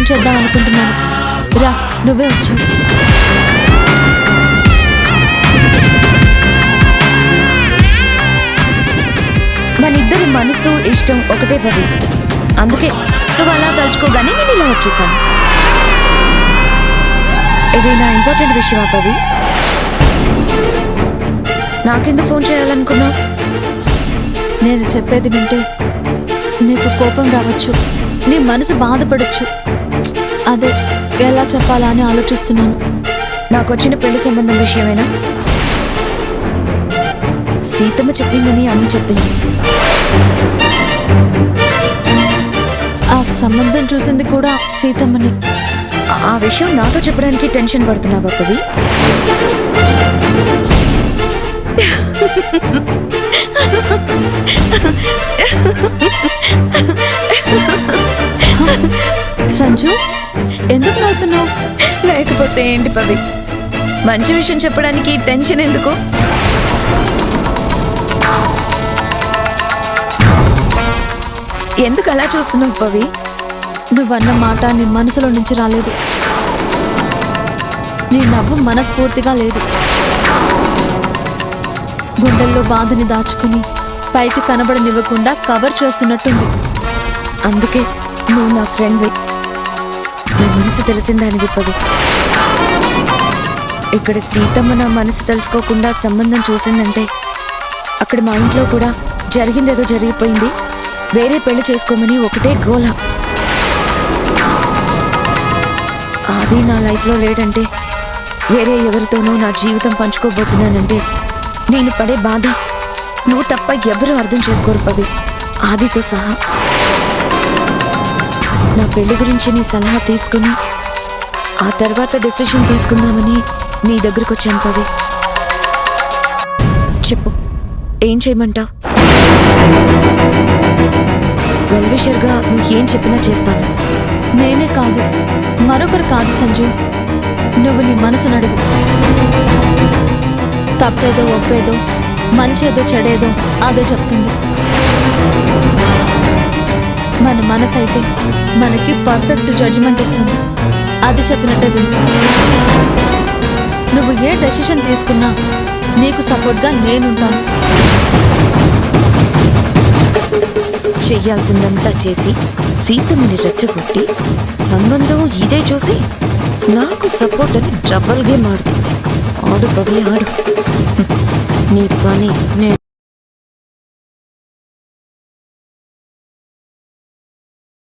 Phone చేద్దాం అనుకుంటున్నాను. రా, నువ్వే వచ్చావు. మనిద్దరి మనసు ఇష్టం ఒకటే పది. అందుకే నువ్వు అలా తలుచుకోగానే నేను ఇలా వచ్చేసాను. ఇది నా ఇంపార్టెంట్ విషయమా పవి? నాకెందుకు ఫోన్ చేయాలనుకున్నావు? నేను చెప్పేది వింటే నీకు కోపం రావచ్చు, నీ మనసు బాధపడచ్చు. అదే ఎలా చెప్పాలా అని ఆలోచిస్తున్నాను. నాకు వచ్చిన పెళ్లి సంబంధం విషయమేనా? సీతమ్మ చెప్పిందని అమ్మ చెప్పింది. ఆ సంబంధం చూసింది కూడా సీతమ్మని. ఆ విషయం నాతో చెప్పడానికి టెన్షన్ పడుతున్నావా పవి? సంజు, ఎందుకు నవ్వుతున్నావు? లేకపోతే ఏంటి పవి, మంచి విషయం చెప్పడానికి టెన్షన్ ఎందుకు? ఎందుకు అలా చూస్తున్నావు పవి? నువ్వన్న మాట నీ మనసులో నుంచి రాలేదు. నీ నవ్వు మనస్ఫూర్తిగా లేదు. గుండెల్లో బాధని దాచుకుని పైకి కనబడనివ్వకుండా కవర్ చేస్తున్నట్టుంది. అందుకే నువ్వు నా ఫ్రెండ్వి, నా మనసు తెలిసిందానివి పవి. ఇక్కడ సీతమ్మ నా మనసు తెలుసుకోకుండా సంబంధం చూసిందంటే అక్కడ మా ఇంట్లో కూడా జరిగిందేదో జరిగిపోయింది, వేరే పెళ్లి చేసుకోమని ఒకటే గోల. అది నా లైఫ్లో లేడంటే, వేరే ఎవరితోనూ నా జీవితం పంచుకోబోతున్నానంటే నేను పడే బాధ నువ్వు తప్ప ఎవరూ అర్థం చేసుకోరు పవి, ఆదితో సహా. నా పెళ్లి గురించి నీ సలహా తీసుకుని ఆ తర్వాత డెసిషన్ తీసుకుందామని నీ దగ్గరకు వచ్చాను పవి. చెప్పు, ఏం చేయమంటావు? వెల్విషర్గా నువ్వు ఏం చెప్పినా చేస్తాను. నేనే కాదు, మరొకరు కాదు సంజు, నువ్వు నీ మనసును అడుగు. తప్పేదో ఒప్పేదో, మంచేదో చెడేదో అదే చెప్తుంది. మన మనసు అయితే మనకి పర్ఫెక్ట్ జడ్జిమెంట్ ఇస్తుంది. అది చెప్పినట్టే విను. నువ్వు ఏ డెసిషన్ తీసుకున్నా నీకు సపోర్ట్గా నేనుంటాను. చెయ్యాల్సిందంతా చేసి సీతమ్మని రెచ్చగొట్టి సంబంధం ఇదే చూసి నాకు సపోర్ట్ అని డబల్ గేమ్ ఆడుతుంది. ఆడు పవి ఆడు, నీ పని నేను